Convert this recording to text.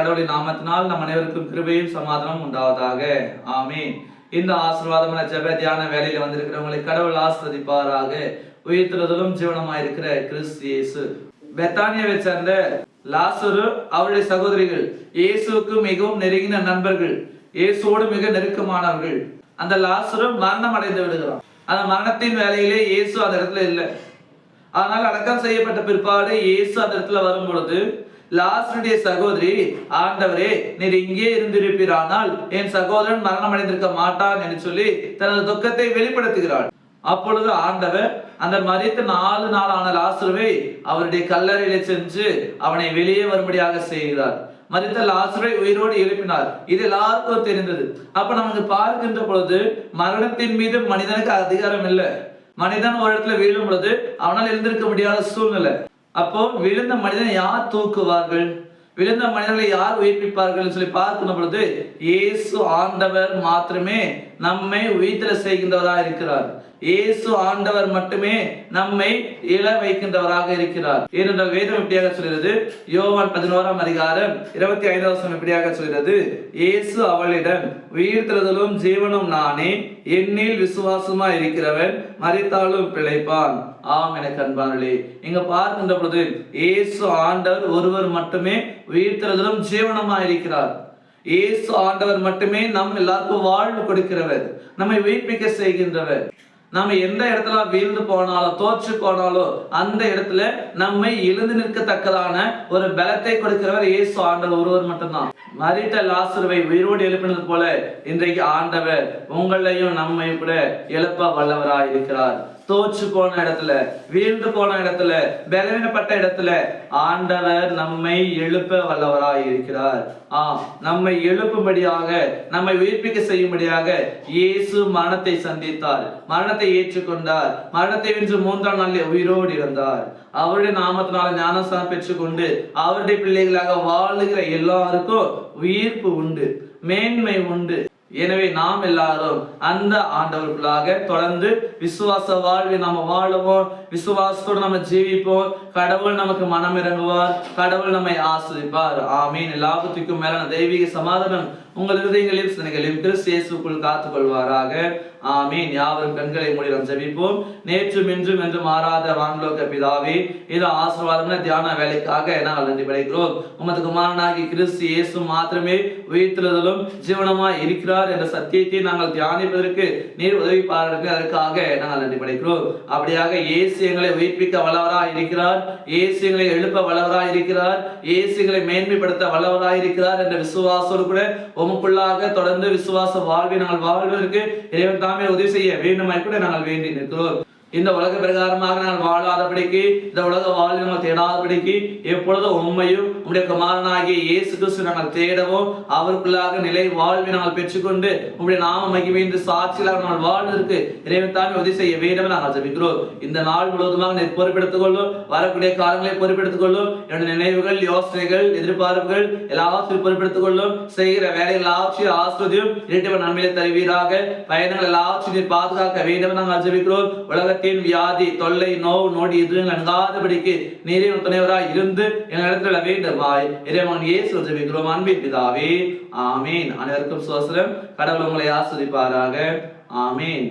கடவுளின் நாமத்தினால் நம் அனைவருக்கும் கிருபையும் சமாதானம் உண்டாவதாக. ஆமீன். இந்த ஆசீர்வாதமான ஜெப தியான வேலையில வந்திருக்கிறவங்களை கடவுள் ஆசீர்வதிப்பாராக. உயிர்த்தெழுதலும் ஜீவனமாயிருக்கிற கிறிஸ்து இயேசு. பெத்தானியாவை சேர்ந்த லாசரு அவருடைய சகோதரிகள் இயேசுவுக்கு மிகவும் நெருங்கின நண்பர்கள், இயேசுவோடு மிக நெருக்கமானவர்கள். அந்த லாசரு மரணம் அடைந்து விடுகிறான். அந்த மரணத்தின் வேலையிலே இயேசு அந்த இடத்துல இல்லை. ஆனால் அடக்கம் செய்யப்பட்ட பிற்பாடு இயேசு அந்த இடத்துல வரும் பொழுது லாசருடைய சகோதரி, ஆண்டவரே நீர் இங்கே இருந்திருப்பீரானால் என் சகோதரன் மரணம் அடைந்திருக்க மாட்டான் என்று சொல்லி தனது துக்கத்தை வெளிப்படுத்துகிறாள். அப்பொழுது ஆண்டவர் அந்த மரித்த 4 நாளான லாசருவை அவருடைய கல்லறையிலே சென்று அவனை வெளியே வரும்படியாக செய்கிறார். மரித்த லாசரை உயிரோடு எழுப்பினார். இது எல்லாருக்கும் தெரிந்தது. அப்ப நமக்கு பார்க்கின்ற பொழுது மரணத்தின் மீது மனிதனுக்கு அதிகாரம் இல்லை. மனிதன் ஒரு இடத்துல வீழும் பொழுது அவனால் எழுந்திருக்க முடியாத சூழ்நிலை. அப்போ விழுந்த மனிதனை யார் தூக்குவார்கள், விழுந்த மனிதர்களை யார் உயிர்ப்பிப்பார்கள் சொல்லி பார்க்கும் பொழுது இயேசு ஆண்டவர் மாத்திரமே நம்மை உயிர்த்தெழ செய்கின்றவராக இருக்கிறார். இயேசு ஆண்டவர் மட்டுமே நம்மை இழ வைக்கின்றவராக இருக்கிறார். ஏனென்றால் வேதம் எப்படியாக சொல்கிறது, யோவான் 11ஆம் அதிகாரம் 25ஆம் வசனம் எப்படியாக சொல்கிறது, இயேசு அவளிடம் உயிர்த்தெழுதலும் ஜீவனும் நானே, என்னில் விசுவாசமா இருக்கிறவன் மரித்தாலும் பிழைப்பான். ஆம் என அன்பானவர்களே, இங்க பார்க்கின்ற பொழுது இயேசு ஆண்டவர் ஒருவர் மட்டுமே உயிர்த்தெழுதலும் ஜீவனமா இருக்கிறார். இயேசு ஆண்டவர் மட்டுமே நம் எல்லாருக்கும் வாழ்வு கொடுக்கிறவர், நம்மை உயிர்ப்பிக்க செய்கின்றவர். நம்ம எந்த இடத்துல வீழ்ந்து போனாலும் தோற்று போனாலும் அந்த இடத்துல நம்மை எழுந்து நிற்கத்தக்கதான ஒரு பலத்தை கொடுக்கிறவர் இயேசு ஆண்டவர் ஒருவர் மட்டும்தான். மரித்த லாசருவை உயிரோடு எழுப்பினது போல இன்றைக்கு ஆண்டவர் உங்களையும் நம்மை கூட எழுப்ப வல்லவராய் இருக்கிறார். தோற்று போன இடத்துல, வீழ்ந்து போன இடத்துல, பலவீனப்பட்ட இடத்துல ஆண்டவர் நம்மை எழுப்ப வல்லவராய் இருக்கிறார். நம்மை எழுப்பும்படியாக, நம்மை உயிர்ப்பிக்க செய்யும்படியாக இயேசு மரணத்தை சந்தித்தார், மரணத்தை ஏற்றுக்கொண்டார், மரணத்தை வென்று 3ஆம் நாளில் உயிரோடு இருந்தார். அவருடைய நாமத்தினால ஞானஸ்நானம் பெற்றுக்கொண்டு அவருடைய பிள்ளைகளாக வாழுகிற எல்லாருக்கும் உயிர்ப்பு உண்டு, மேன்மை உண்டு. எனவே நாம் எல்லாரும் அந்த ஆண்டவர்களாக தொடர்ந்து விசுவாச வாழ்வை நாம வாழுவோம், விசுவாசத்தோடு நம்ம ஜீவிப்போம். கடவுள் நமக்கு மனம் இறங்குவார், கடவுள் நம்மை ஆசீர்வதிப்பார். ஆமீன். எல்லாத்துக்கும் மேலான தெய்வீக சமாதானம் உங்கள் இருதயங்களையும் சிந்தனைகளையும் கிறிஸ்து இயேசுவுக்குள் காத்துக் கொள்வாராக. ஆமீன். யாவரும் கண்களை மூடி நாம் ஜெபிப்போம். நேற்றும் இன்றும் என்று மாறாத வான்லோக பிதாவே, இது ஆசீர்வாதமான தியான வேலைக்காக நாங்கள் நன்றி படைக்கிறோம். உமது குமாரனாகி கிறிஸ்து இயேசு மாத்திரமே உயிர்த்தெழுதலும் ஜீவனமாய் இருக்கிறார் என்ற சத்தியத்தை நாங்கள் தியானிப்பதற்கு நீர் உதவி பாருங்கள். அதற்காக நாங்கள் நன்றி படைக்கிறோம். அப்படியாக இயேசு எங்களை உயிர்ப்பிக்க வல்லவராய் இருக்கிறார், இயேசு எங்களை எழுப்ப வல்லவராய் இருக்கிறார், இயேசு எங்களை மேன்மைப்படுத்த வல்லவராய் இருக்கிறார் என்ற விசுவாசோடு கூட உமக்குள்ளாக தொடர்ந்து விசுவாச வாழ்வை நாங்கள் வாழ்வதற்கு இறைவன் தாமே உதவி செய்ய வேண்டும் கூட நாங்கள் வேண்டி நிற்கிறோம். இந்த உலக பிரகாரமாக நாங்கள் வாழாதபடிக்கு, இந்த உலக வாழ்வை நாங்கள் தேடாதபடிக்கு எப்பொழுதும் உண்மையும் உங்களுடைய குமாரனாகிய இயேசு கிறிஸ்து நாங்கள் தேடவும், அவருக்குள்ளாக நிலை வாழ்வை நாங்கள் பெற்றுக்கொண்டு உங்களுடைய நாம மகிமை என்று சாட்சியாக நாங்கள் வாழ்வதற்கு இறைவன் தாமே உதவி செய்ய வேண்டும் நாங்கள் ஜெபிக்கிறோம். இந்த நாள் முழுவதுமாக நீர் பொறுப்பெடுத்துக் கொள்ளும், வரக்கூடிய காலங்களை பொறுப்பெடுத்துக் கொள்ளும். என்னுடைய நினைவுகள், யோசனைகள், எதிர்பார்ப்புகள் எல்லாவற்றையும் பொறுப்பெடுத்துக் கொள்ளும். செய்கிற வேலைகள் எல்லாவற்றையும் ஆசிரியம் இரட்டிப்பு நன்மையை தருவீராக. பயணங்கள் எல்லாவற்றையும் நீர் பாதுகாக்க வேண்டும் நாங்கள் ஜெபிக்கிறோம். உலக வியாதி, தொல்லை, நோவு, நோடி எதுவும் அணுகாதபடிக்கு நீரே துணைவராய் இருந்து எங்களிடத்தில் வேண்டுமாய் இறைவன் இயேசு ஜெபிக்கிறோம் அன்பின் பிதாவே. ஆமீன். அனைவருக்கும் சோஸ்திரம். கடவுள் உங்களை ஆசீர்வதிப்பாராக. ஆமீன்.